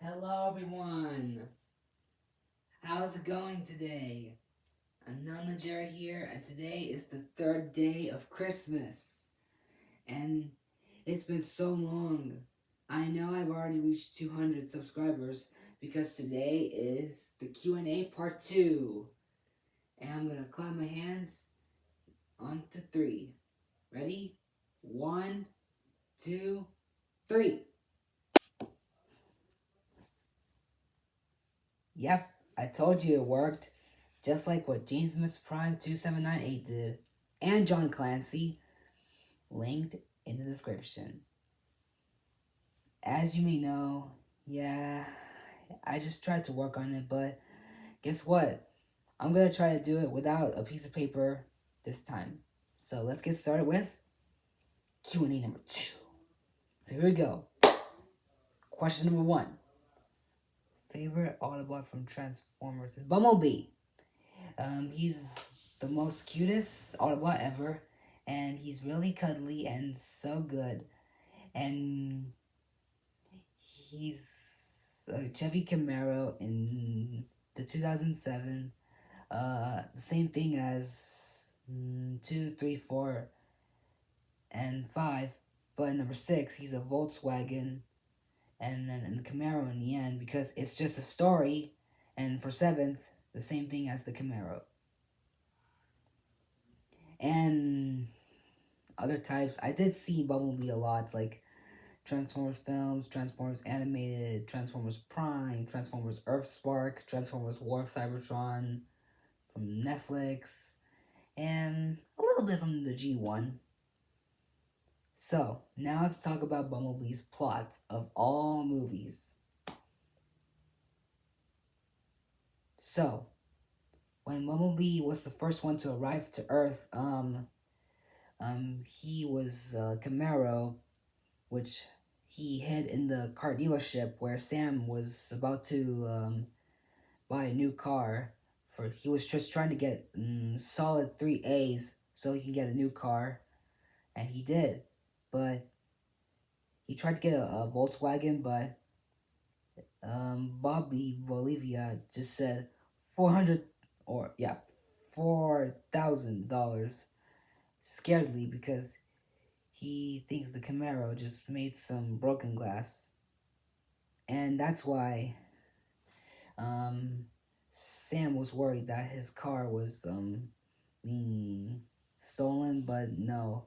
Hello everyone! How's it going today? Ananda Jerry here, and today is the third day of Christmas. And it's been so long. I know I've already reached 200 subscribers because today is the Q&A part 2. And I'm gonna clap my hands on to 3. Ready? 1, 2, 3. Yep, I told you it worked. Just like what James Miss Prime 2798 did, and John Clancy, linked in the description. As you may know, yeah, I just tried to work on it, but guess what? I'm gonna try to do it without a piece of paper this time. So let's get started with Q&A number 2. So here we go. Question number 1. Favorite Autobot from Transformers is Bumblebee. He's the most cutest Autobot ever, and he's really cuddly and so good. And he's a Chevy Camaro in the 2007. The same thing as 2, 3, 4, and 5. But in number 6, he's a Volkswagen, and then in the Camaro in the end, because it's just a story. And for 7th, the same thing as the Camaro. And other types, I did see Bumblebee a lot, like Transformers films, Transformers animated, Transformers Prime, Transformers Earthspark, Transformers War of Cybertron from Netflix, and a little bit from the G1. So, now let's talk about Bumblebee's plot of all movies. So, when Bumblebee was the first one to arrive to Earth, he was Camaro, which he hid in the car dealership where Sam was about to buy a new car. He was just trying to get solid 3 A's so he can get a new car, and he did. But he tried to get a Volkswagen, but Bobby Bolivia just said $4,000 scaredly because he thinks the Camaro just made some broken glass. And that's why Sam was worried that his car was being stolen, but no,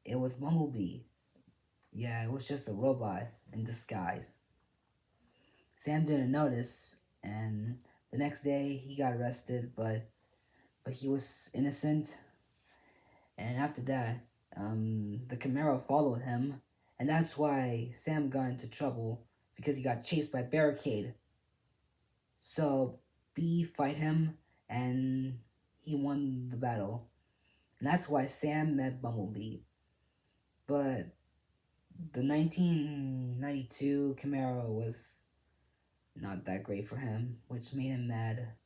it was Bumblebee. Yeah, it was just a robot in disguise. Sam didn't notice, and the next day he got arrested, but he was innocent. And after that, the Camaro followed him, and that's why Sam got into trouble because he got chased by Barricade. So B fight him, and he won the battle. And that's why Sam met Bumblebee. But the 1992 Camaro was not that great for him, which made him mad.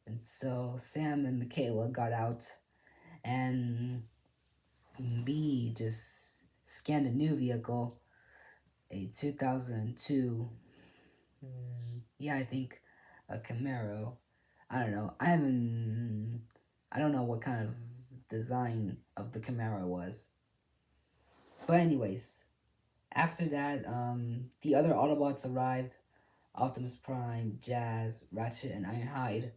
And so Sam and Michaela got out, and B just scanned a new vehicle, a 2002, yeah, I think a Camaro. I don't know. I don't know what kind of design of the Camaro was. But anyways, after that, the other Autobots arrived. Optimus Prime, Jazz, Ratchet, and Ironhide.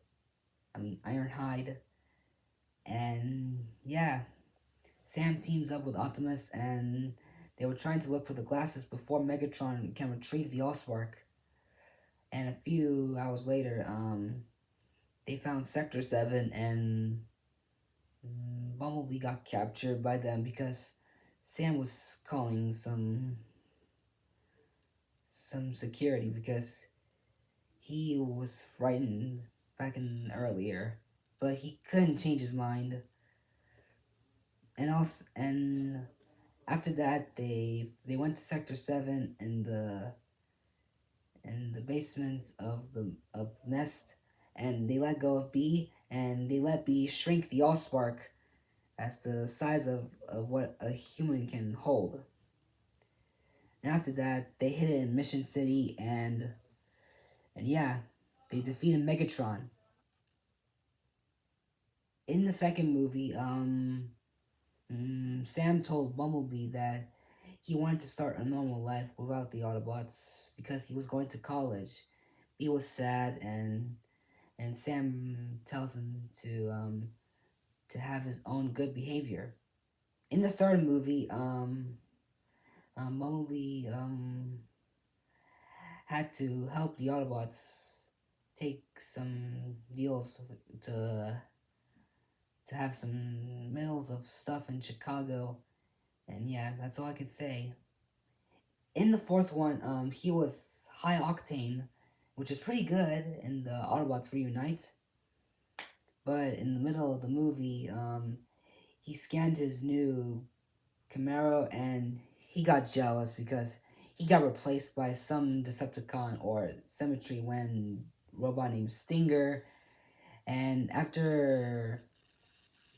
And yeah, Sam teams up with Optimus, and they were trying to look for the glasses before Megatron can retrieve the Allspark. And a few hours later, they found Sector 7, and Bumblebee got captured by them because Sam was calling some security because he was frightened back in earlier, but he couldn't change his mind. And after that, they went to Sector 7 in the basement of Nest, and they let go of B, and they let B shrink the Allspark as the size of what a human can hold. And after that, they hit it in Mission City, and yeah, they defeated Megatron. In the second movie, Sam told Bumblebee that he wanted to start a normal life without the Autobots because he was going to college. He was sad, and Sam tells him to have his own good behavior. In the third movie, Bumblebee had to help the Autobots take some deals to have some mills of stuff in Chicago, and yeah, that's all I could say. In the fourth one, he was high octane, which is pretty good in the Autobots reunite. But in the middle of the movie, he scanned his new Camaro and he got jealous because he got replaced by some Decepticon or Symmetry when robot named Stinger. And after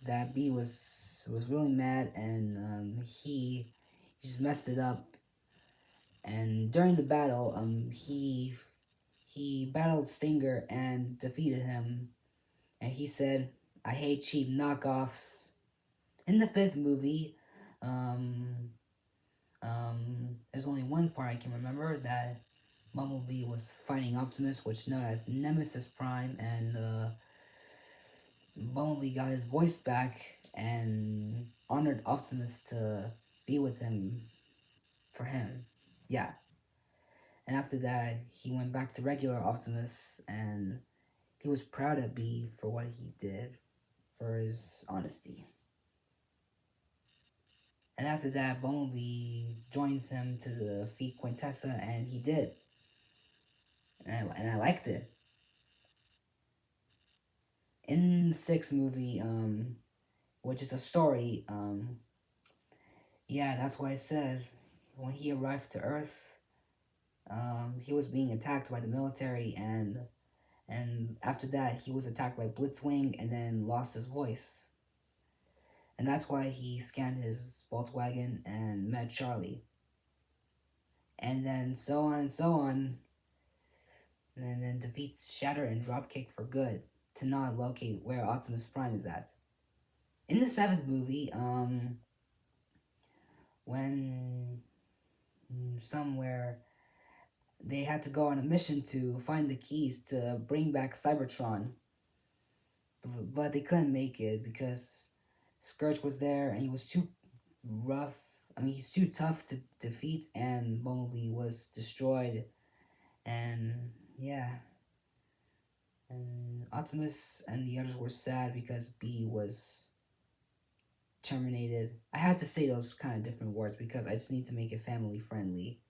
that, B was really mad and he just messed it up. And during the battle, he battled Stinger and defeated him. And he said, "I hate cheap knockoffs." In the fifth movie, um, there's only one part I can remember that Bumblebee was fighting Optimus, which known as Nemesis Prime, and Bumblebee got his voice back and honored Optimus to be with him for him. Yeah. And after that, he went back to regular Optimus, and he was proud of B for what he did, for his honesty. And after that, Bumblebee joins him to defeat Quintessa, and he did. And I liked it. In the sixth movie, which is a story, yeah, that's why I said when he arrived to Earth, he was being attacked by the military, and after that, he was attacked by Blitzwing and then lost his voice. And that's why he scanned his Volkswagen and met Charlie. And then so on and so on, and then defeats Shatter and Dropkick for good to not locate where Optimus Prime is at. In the seventh movie, when somewhere they had to go on a mission to find the keys to bring back Cybertron, but they couldn't make it because Scourge was there and he was too rough. I mean, he's too tough to defeat, and Bumblebee was destroyed. And yeah, and Optimus and the others were sad because B was terminated. I had to say those kind of different words because I just need to make it family friendly.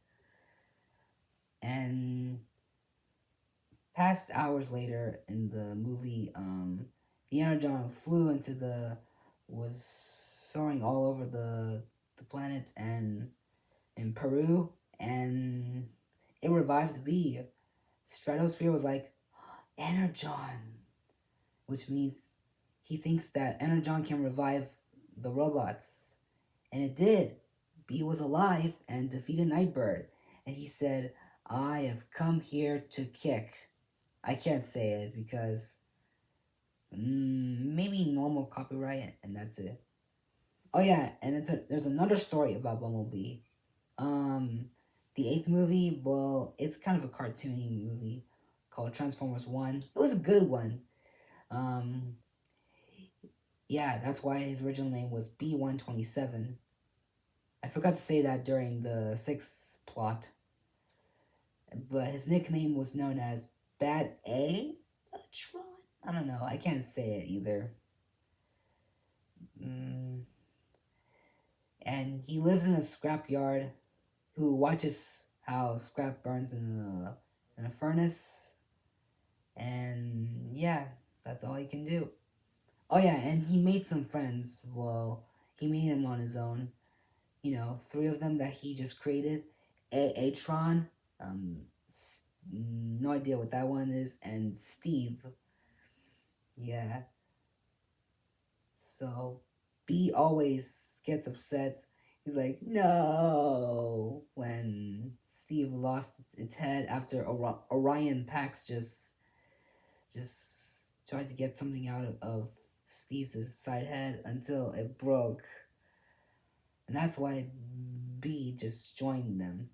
And past hours later in the movie, the Energon flew into was soaring all over the planet and in Peru, and it revived B. Stratosphere was like, Energon, which means he thinks that Energon can revive the robots. And it did. B was alive and defeated Nightbird. And he said, I have come here to kick. I can't say it because maybe normal copyright and that's it. Oh yeah, and there's another story about Bumblebee. Um, the eighth movie, well, it's kind of a cartoony movie called Transformers One. It was a good one. Um, yeah, that's why his original name was B-127. I forgot to say that during the sixth plot, but his nickname was known as Bad A Tron. I don't know. I can't say it either. Mm, and he lives in a scrapyard. Who watches how scrap burns in a furnace, and yeah, that's all he can do. Oh yeah, and he made some friends. Well, he made them on his own. You know, three of them that he just created. Atron, um, no idea what that one is, and Steve. Yeah. So B always gets upset. He's like, no. When Steve lost its head after Orion Pax just tried to get something out of Steve's side head until it broke. And that's why B just joined them.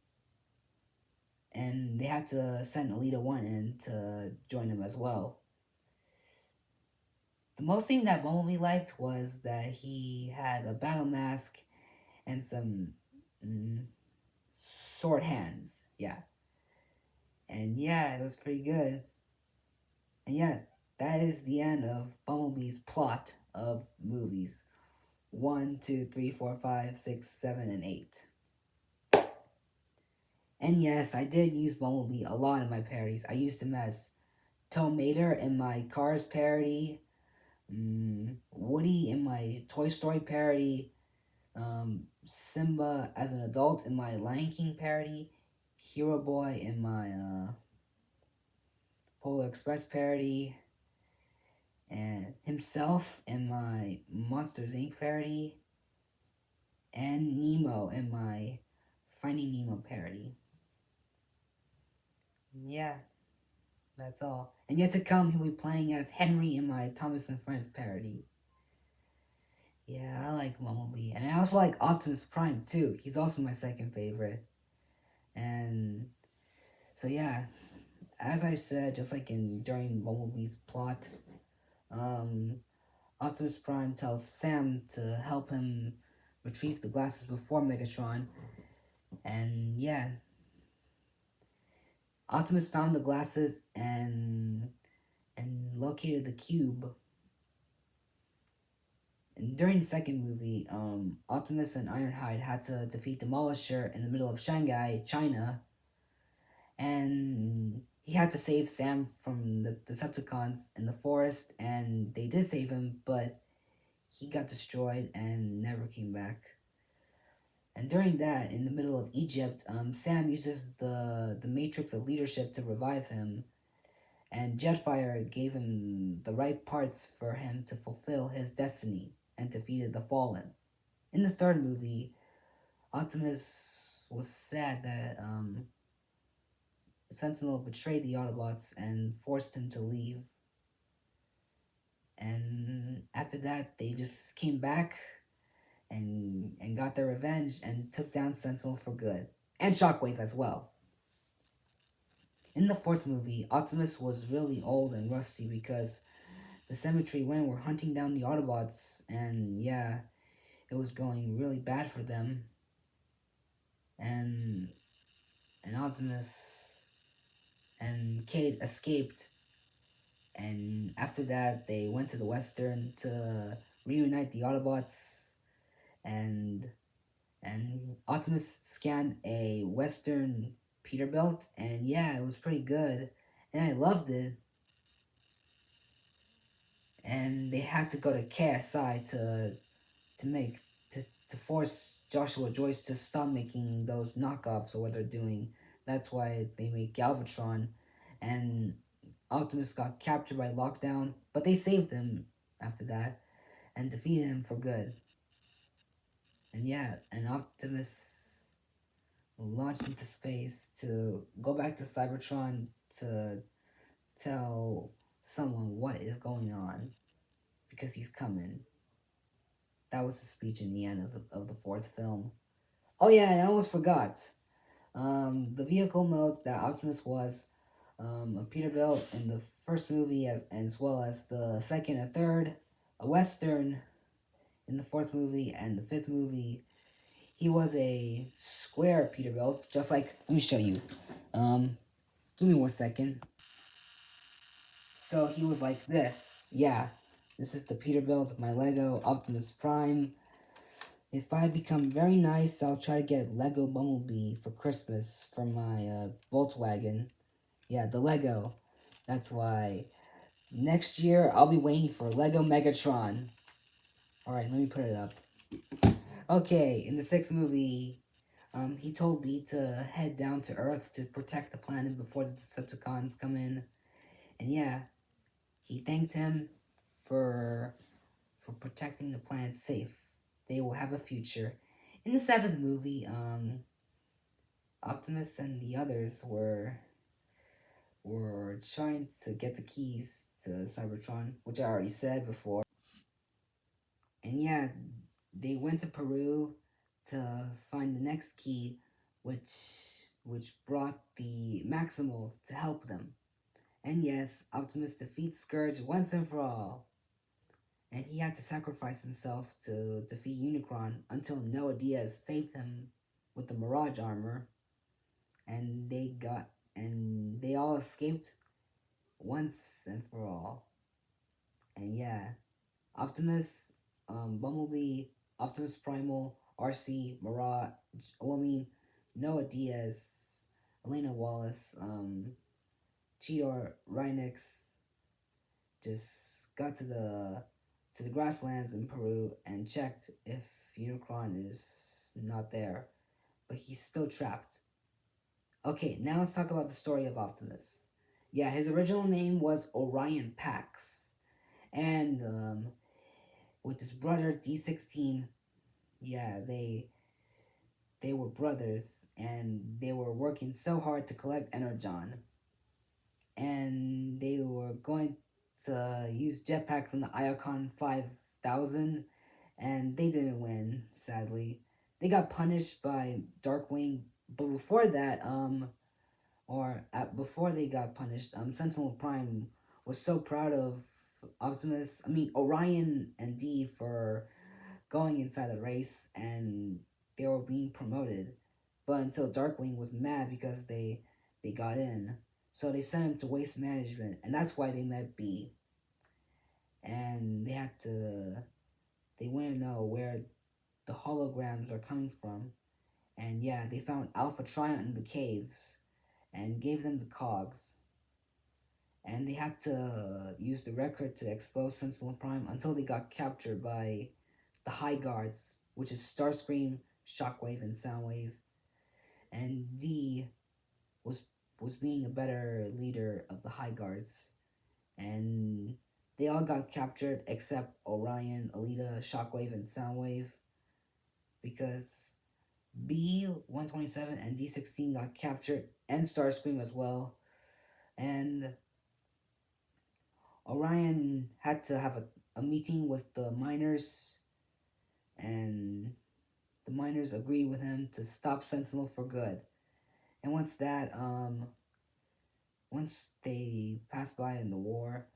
And they had to send Alita 1 in to join them as well. The most thing that Bumblebee liked was that he had a battle mask and some sword hands. Yeah. And yeah, it was pretty good. And yeah, that is the end of Bumblebee's plot of movies 1, 2, 3, 4, 5, 6, 7, and 8. And yes, I did use Bumblebee a lot in my parodies. I used him as Tow Mater in my Cars parody, Woody in my Toy Story parody, Simba as an adult in my Lion King parody, Hero Boy in my Polar Express parody, and himself in my Monsters Inc. parody, and Nemo in my Finding Nemo parody. Yeah, that's all. And yet to come, he'll be playing as Henry in my Thomas and Friends parody. Yeah, I like Bumblebee. And I also like Optimus Prime too. He's also my second favorite. And so yeah, as I said, just like during Bumblebee's plot, um, Optimus Prime tells Sam to help him retrieve the glasses before Megatron. And yeah, Optimus found the glasses and located the cube. And during the second movie, Optimus and Ironhide had to defeat Demolisher in the middle of Shanghai, China, and he had to save Sam from the Decepticons in the forest, and they did save him, but he got destroyed and never came back. And during that, in the middle of Egypt, Sam uses the Matrix of Leadership to revive him, and Jetfire gave him the right parts for him to fulfill his destiny and defeated the Fallen. In the third movie, Optimus was sad that Sentinel betrayed the Autobots and forced him to leave. And after that, they just came back and got their revenge and took down Sentinel for good. And Shockwave as well. In the fourth movie, Optimus was really old and rusty because the Cemetery men were hunting down the Autobots, and yeah, it was going really bad for them. And Optimus and Kate escaped, and after that, they went to the Western to reunite the Autobots, and Optimus scanned a Western Peterbilt, and yeah, it was pretty good, and I loved it. And they had to go to KSI to make to force Joshua Joyce to stop making those knockoffs or what they're doing. That's why they made Galvatron, and Optimus got captured by Lockdown, but they saved him after that and defeated him for good. And yeah, and Optimus launched into space to go back to Cybertron to tell someone what is going on because he's coming. That was the speech in the end of the fourth film. Oh yeah, and I almost forgot. The vehicle mode that Optimus was a Peterbilt in the first movie as well as the second and third, a Western in the fourth movie and the fifth movie. He was a square Peterbilt, just like, let me show you. Give me 1 second. So he was like this. Yeah, this is the Peterbilt of my Lego Optimus Prime. If I become very nice, I'll try to get Lego Bumblebee for Christmas for my Volkswagen. Yeah, the Lego. That's why next year I'll be waiting for Lego Megatron. Alright, let me put it up. Okay, in the sixth movie, he told B to head down to Earth to protect the planet before the Decepticons come in. And yeah, he thanked him for protecting the planet safe. They will have a future. In the seventh movie, Optimus and the others were trying to get the keys to Cybertron, which I already said before. And yeah, they went to Peru to find the next key, which brought the Maximals to help them. And yes, Optimus defeats Scourge once and for all. And he had to sacrifice himself to defeat Unicron until Noah Diaz saved him with the Mirage armor, and they all escaped once and for all. And yeah, Optimus, Bumblebee, Optimus Primal, RC, Mirage, well, I mean, Noah Diaz, Elena Wallace, Cheetor, Rhinox, just got to the grasslands in Peru and checked if Unicron is not there, but he's still trapped. Okay, now let's talk about the story of Optimus. Yeah, his original name was Orion Pax, and with his brother D16, yeah, they were brothers, and they were working so hard to collect Energon, and they were going to use jetpacks in the Iacon 5000, and they didn't win, sadly. They got punished by Darkwing, but before that, before they got punished, Sentinel Prime was so proud of Orion and D for going inside the race, and they were being promoted. But until Darkwing was mad because they got in. So they sent him to Waste Management, and that's why they met B. And they want to know where the holograms are coming from. And yeah, they found Alpha Trion in the caves and gave them the cogs. And they had to use the record to expose Sentinel Prime until they got captured by the High Guards, which is Starscream, Shockwave, and Soundwave. And D was was being a better leader of the High Guards. And they all got captured except Orion, Alita, Shockwave, and Soundwave, because B-127 and D-16 got captured, and Starscream as well. And Orion had to have a meeting with the miners, and the miners agreed with him to stop Sentinel for good. And once they passed by in the war,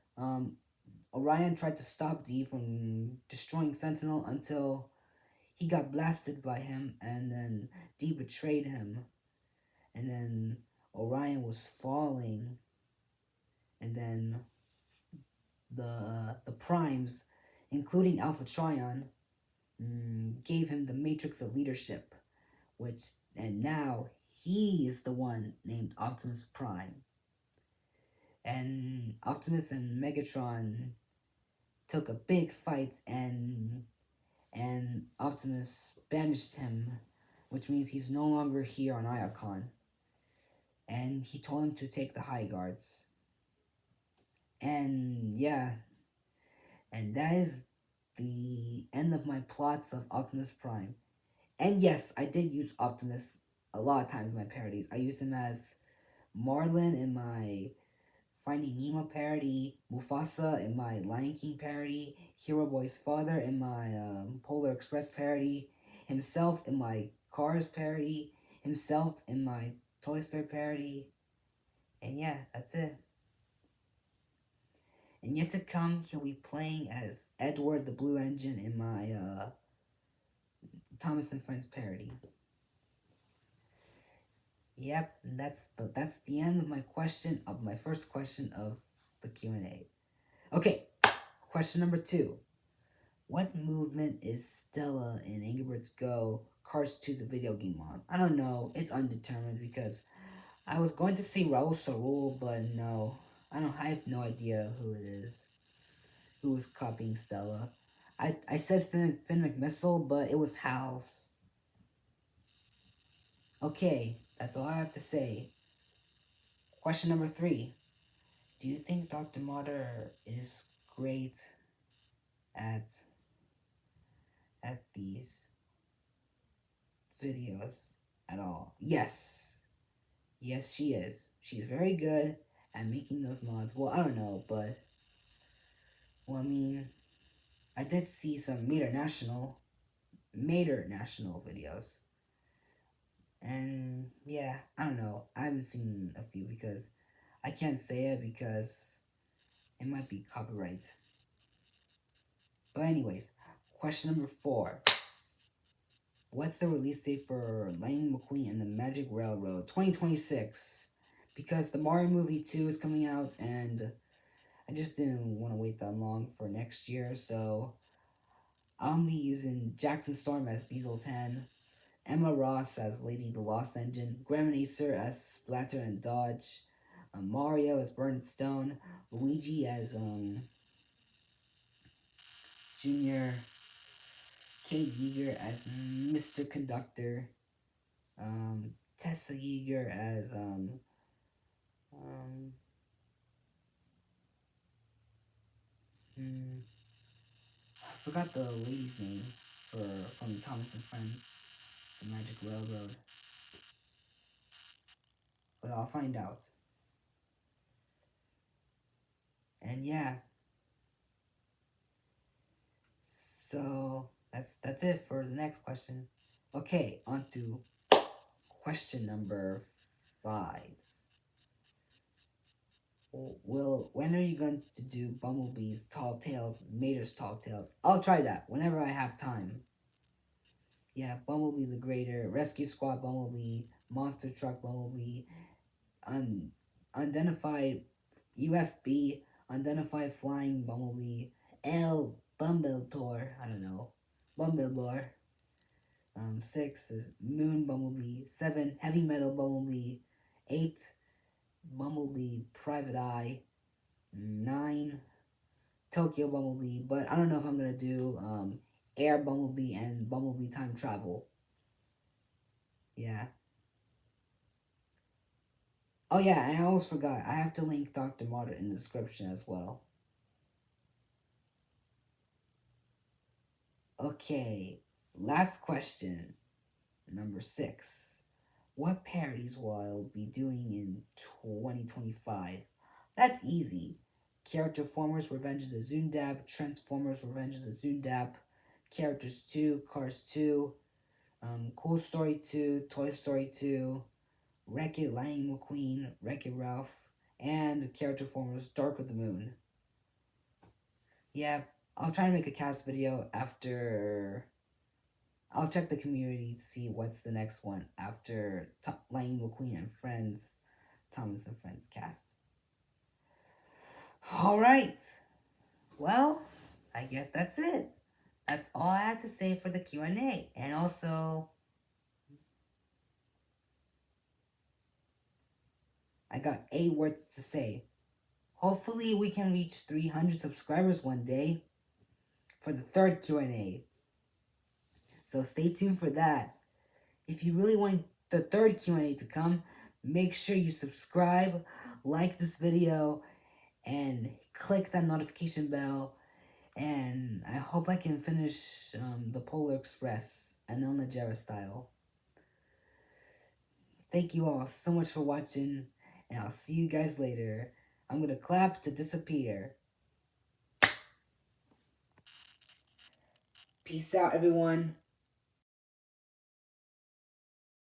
Orion tried to stop D from destroying Sentinel until he got blasted by him, and then D betrayed him. And then Orion was falling, and then the primes, including Alpha Trion, gave him the Matrix of Leadership, and now he is the one named Optimus Prime. And Optimus and Megatron took a big fight, and Optimus banished him, which means he's no longer here on Iacon. And he told him to take the High Guards. And yeah, and that is the end of my plots of Optimus Prime. And yes, I did use Optimus a lot of times in my parodies. I used him as Marlin in my Finding Nemo parody, Mufasa in my Lion King parody, Hero Boy's father in my Polar Express parody, himself in my Cars parody, himself in my Toy Story parody. And yeah, that's it. And yet to come, he'll be playing as Edward the Blue Engine in my Thomas and Friends parody. Yep, and that's the end of my first question of the Q&A. Okay, question number 2. What movement is Stella in Angry Birds Go Cars 2 the video game on? I don't know, it's undetermined, because I was going to say Raul Sarul, but no. I have no idea who it is. Who is copying Stella. I said Finn McMissile, but it was Hal's. Okay, that's all I have to say. Question number 3. Do you think Dr. Mater is great at these? videos at all. Yes. Yes, she is. She's very good at making those mods. Well, I don't know, but well, I mean, I did see some Mater National videos. And yeah, I don't know. I haven't seen a few because I can't say it because it might be copyright. But anyways, question number 4. What's the release date for Lightning McQueen and the Magic Railroad? 2026. Because the Mario movie 2 is coming out and I just didn't want to wait that long for next year, so I'll be using Jackson Storm as Diesel 10, Emma Ross as Lady the Lost Engine, Graham Acer as Splatter and Dodge, Mario as Bernard Stone, Luigi as Junior, Kate Yeager as Mr. Conductor, Tessa Yeager as um, I forgot the lady's name from Thomas and Friends, The Magic Railroad, but I'll find out. And yeah, so that's it for the next question. Okay, on to question number 5. When are you going to do Bumblebee's Tall Tales, Mater's Tall Tales? I'll try that whenever I have time. Yeah, Bumblebee the Greater, Rescue Squad Bumblebee, Monster Truck Bumblebee, unidentified UFB, unidentified Flying Bumblebee, L Bumbletor, I don't know, Bumblebore. 6 is Moon Bumblebee, 7 Heavy Metal Bumblebee, 8 Bumblebee Private Eye, 9 Tokyo Bumblebee, but I don't know if I'm gonna do Air Bumblebee and Bumblebee Time Travel. Yeah. Oh yeah, I almost forgot. I have to link Dr. Martyr in the description as well. Okay, last question. Number 6. What parodies will I be doing in 2025? That's easy. Character Formers Revenge of the Zundab, Transformers Revenge of the Zundab, Characters 2, Cars 2, Cool Story 2, Toy Story 2, Wreck-It Lightning McQueen, Wreck-It Ralph, and Character Formers Dark of the Moon. Yeah, I'll try to make a cast video after... I'll check the community to see what's the next one after Lightning McQueen and Friends, Thomas and Friends cast. Alright, well, I guess that's it. That's all I had to say for the Q&A. And also, I got 8 words to say. Hopefully we can reach 300 subscribers one day for the 3rd Q&A. So stay tuned for that. If you really want the 3rd Q&A to come, make sure you subscribe, like this video, and click that notification bell. And I hope I can finish the Polar Express and El Najera style. Thank you all so much for watching, and I'll see you guys later. I'm gonna clap to disappear. Peace out, everyone.